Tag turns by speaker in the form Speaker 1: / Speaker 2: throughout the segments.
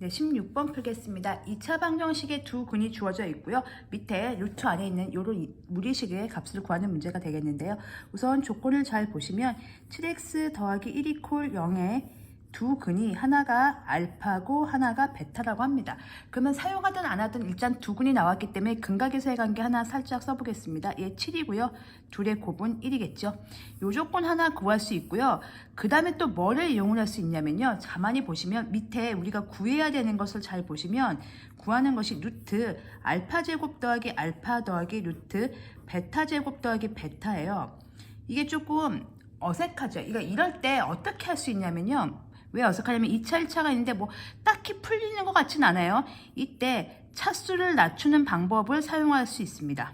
Speaker 1: 네, 16번 풀겠습니다. 2차 방정식에 두 근이 주어져 있고요. 밑에 루트 안에 있는 요런 무리식의 값을 구하는 문제가 되겠는데요. 우선 조건을 잘 보시면 7x 더하기 1 이퀄 0에 두 근이 하나가 알파고 하나가 베타라고 합니다. 그러면 사용하든 안 하든 일단 두 근이 나왔기 때문에 근각에서의 관계 하나 살짝 써보겠습니다. 얘 7이고요. 둘의 곱은 1이겠죠. 요 조건 하나 구할 수 있고요. 그 다음에 또 뭐를 이용을 할 수 있냐면요. 가만히 보시면 밑에 우리가 구해야 되는 것을 잘 보시면 구하는 것이 루트 알파 제곱 더하기 알파 더하기 루트 베타 제곱 더하기 베타예요. 이게 조금 어색하죠. 그러니까 이럴 때 어떻게 할 수 있냐면요. 왜 어색하냐면 2차, 1차가 있는데 뭐 딱히 풀리는 것 같진 않아요. 이때 차수를 낮추는 방법을 사용할 수 있습니다.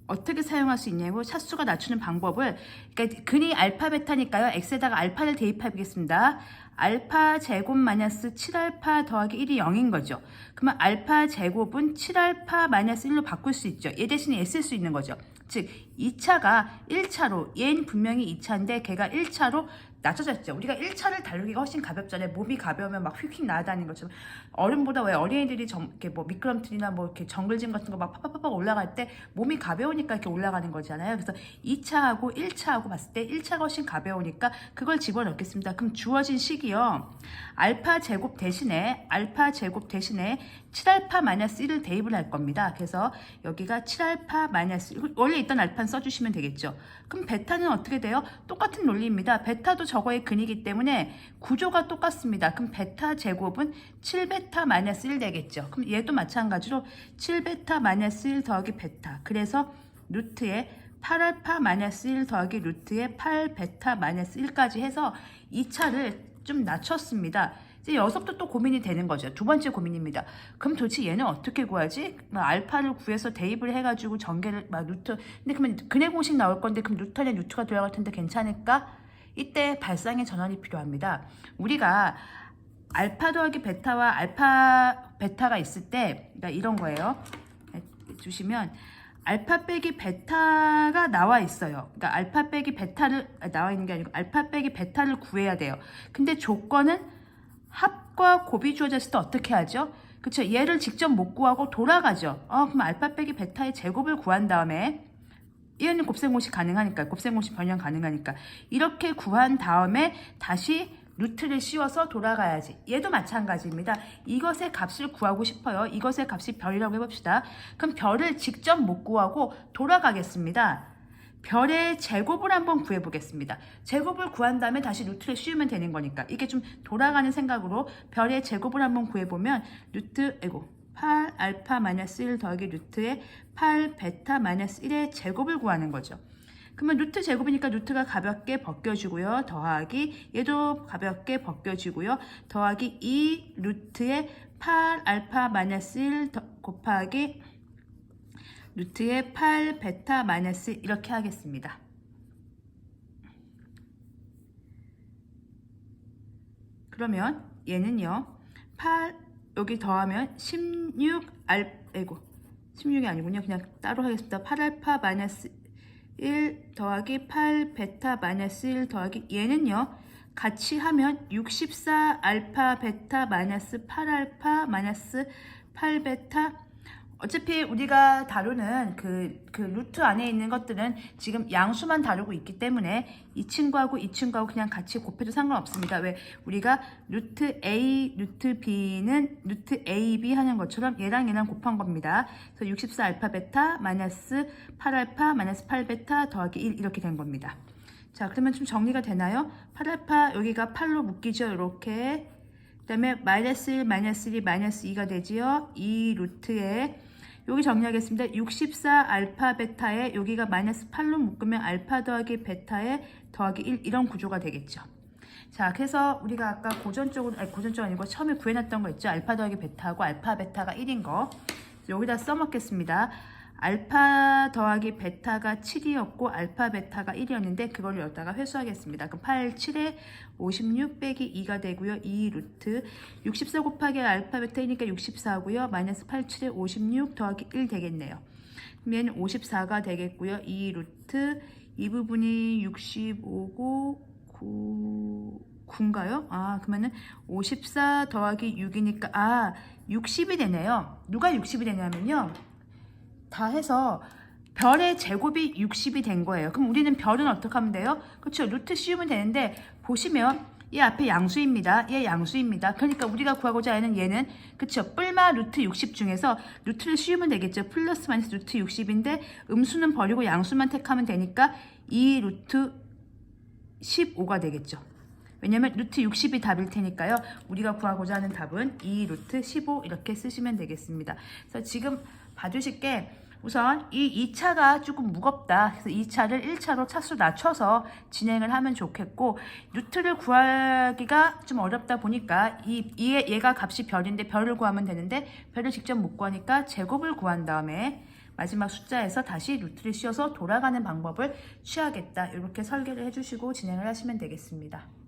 Speaker 1: 어떻게 사용할 수 있냐고 차수가 낮추는 방법을, 그러니까 근이 알파 베타니까요. x에다가 알파를 대입하겠습니다. 알파 제곱 마이너스 7알파 더하기 1이 0인 거죠. 그러면 알파 제곱은 7알파 마이너스 1로 바꿀 수 있죠. 얘 대신에 애쓸 수 있는 거죠. 즉 2차가 1차로, 얘는 분명히 2차인데 걔가 1차로 낮춰졌죠. 우리가 1차를 다루기가 훨씬 가볍잖아요. 몸이 가벼우면 막 휙휙 날아다니는 것처럼. 어른보다 왜 어린이들이 이렇게 뭐 미끄럼틀이나 뭐 이렇게 정글짐 같은 거 막 팍팍팍 올라갈 때 몸이 가벼우니까 이렇게 올라가는 거잖아요. 그래서 2차하고 1차하고 봤을 때 1차가 훨씬 가벼우니까 그걸 집어넣겠습니다. 그럼 주어진 식이요. 알파 제곱 대신에 7알파 마이너스 1을 대입을 할 겁니다. 그래서 여기가 7알파 마이너스 1, 원래 있던 알파는 써주시면 되겠죠. 그럼 베타는 어떻게 돼요? 똑같은 논리입니다. 베타도 저거의 근이기 때문에 구조가 똑같습니다. 그럼 베타 제곱은 7베타 마이너스 1 되겠죠. 그럼 얘도 마찬가지로 7베타 마이너스 1 더하기 베타. 그래서 루트에 8알파 마이너스 1 더하기 루트에 8베타 마이너스 1까지 해서 2차를 좀 낮췄습니다. 이제 여기서부터 또 고민이 되는 거죠. 두 번째 고민입니다. 그럼 도대체 얘는 어떻게 구하지? 알파를 구해서 대입을 해가지고 전개를 루트. 근데 그러면 근의 공식 나올 건데 그럼 루트 안에 루트가 들어갈 텐데 괜찮을까? 이때 발상의 전환이 필요합니다. 우리가 알파 더하기 베타와 알파 베타가 있을 때, 그러니까 이런 거예요. 주시면 알파 빼기 베타가 나와 있어요. 그러니까 알파 빼기 베타를 나와 있는 게 아니고 알파 빼기 베타를 구해야 돼요. 근데 조건은 합과 곱이 주어졌을 때 어떻게 하죠? 그쵸? 얘를 직접 못 구하고 돌아가죠. 그럼 알파 빼기 베타의 제곱을 구한 다음에 얘는 곱셈공식 가능하니까, 곱셈공식 변형 가능하니까 이렇게 구한 다음에 다시 루트를 씌워서 돌아가야지. 얘도 마찬가지입니다. 이것의 값을 구하고 싶어요. 이것의 값이 별이라고 해봅시다. 그럼 별을 직접 못 구하고 돌아가겠습니다. 별의 제곱을 한번 구해보겠습니다. 제곱을 구한 다음에 다시 루트를 씌우면 되는 거니까 이게 좀 돌아가는 생각으로 별의 제곱을 한번 구해보면 루트 8 알파 마이너스 1 더하기 루트의 8 베타 마이너스 1의 제곱을 구하는 거죠. 그러면 루트 제곱이니까 루트가 가볍게 벗겨지고요. 더하기 얘도 가볍게 벗겨지고요. 더하기 2 루트의 8 알파 마이너스 1 곱하기 루트의 8 베타 마이너스 이렇게 하겠습니다. 그러면 얘는요. 8 여기 더하면 16이 아니군요. 그냥 따로 하겠습니다. 8 알파 마이너스 1 더하기 8 베타 마이너스 1 더하기 얘는요. 같이 하면 64 알파 베타 마이너스 8 알파 마이너스 8 베타. 어차피 우리가 다루는 그 루트 안에 있는 것들은 지금 양수만 다루고 있기 때문에 이 친구하고 이 친구하고 그냥 같이 곱해도 상관없습니다. 왜? 우리가 루트 A, 루트 B는 루트 AB 하는 것처럼 얘랑 얘랑 곱한 겁니다. 그래서 64 알파 베타 마이너스 8 알파 마이너스 8 베타 더하기 1 이렇게 된 겁니다. 자, 그러면 좀 정리가 되나요? 8 알파 여기가 8로 묶이죠. 이렇게. 그 다음에 마이너스 1, 마이너스 2, 마이너스 2가 되지요. 2 루트에 여기 정리하겠습니다. 64 알파 베타에 여기가 마이너스 8로 묶으면 알파 더하기 베타에 더하기 1 이런 구조가 되겠죠. 자, 그래서 우리가 아까 고전적으로, 고전적 아니고 처음에 구해놨던 거 있죠. 알파 더하기 베타하고 알파 베타가 1인 거. 여기다 써먹겠습니다. 알파 더하기 베타가 7이었고 알파 베타가 1이었는데 그걸 여기다가 회수하겠습니다. 그럼 8, 7에 56 빼기 2가 되고요. 2 루트 64 곱하기 알파 베타이니까 64고요. 마이너스 8, 7에 56 더하기 1 되겠네요. 그럼 얘는 54가 되겠고요. 2 루트 이 부분이 65고 9인가요? 아, 그러면은 54 더하기 6이니까, 아, 60이 되네요. 누가 60이 되냐면요. 다 해서 별의 제곱이 60이 된 거예요. 그럼 우리는 별은 어떻게 하면 돼요? 그렇죠. 루트 씌우면 되는데, 보시면 이 앞에 양수입니다. 얘 양수입니다. 그러니까 우리가 구하고자 하는 얘는, 그쵸, 뿔마 루트 60 중에서 루트를 씌우면 되겠죠. 플러스 마이너스 루트 60인데 음수는 버리고 양수만 택하면 되니까 2 루트 15가 되겠죠. 왜냐면 루트 60이 답일 테니까요. 우리가 구하고자 하는 답은 2 루트 15 이렇게 쓰시면 되겠습니다. 그래서 지금 봐주실 게, 우선 이 2차가 조금 무겁다. 그래서 2차를 1차로 차수 낮춰서 진행을 하면 좋겠고, 루트를 구하기가 좀 어렵다 보니까 얘가 값이 별인데 별을 구하면 되는데 별을 직접 못 구하니까 제곱을 구한 다음에 마지막 숫자에서 다시 루트를 씌워서 돌아가는 방법을 취하겠다. 이렇게 설계를 해주시고 진행을 하시면 되겠습니다.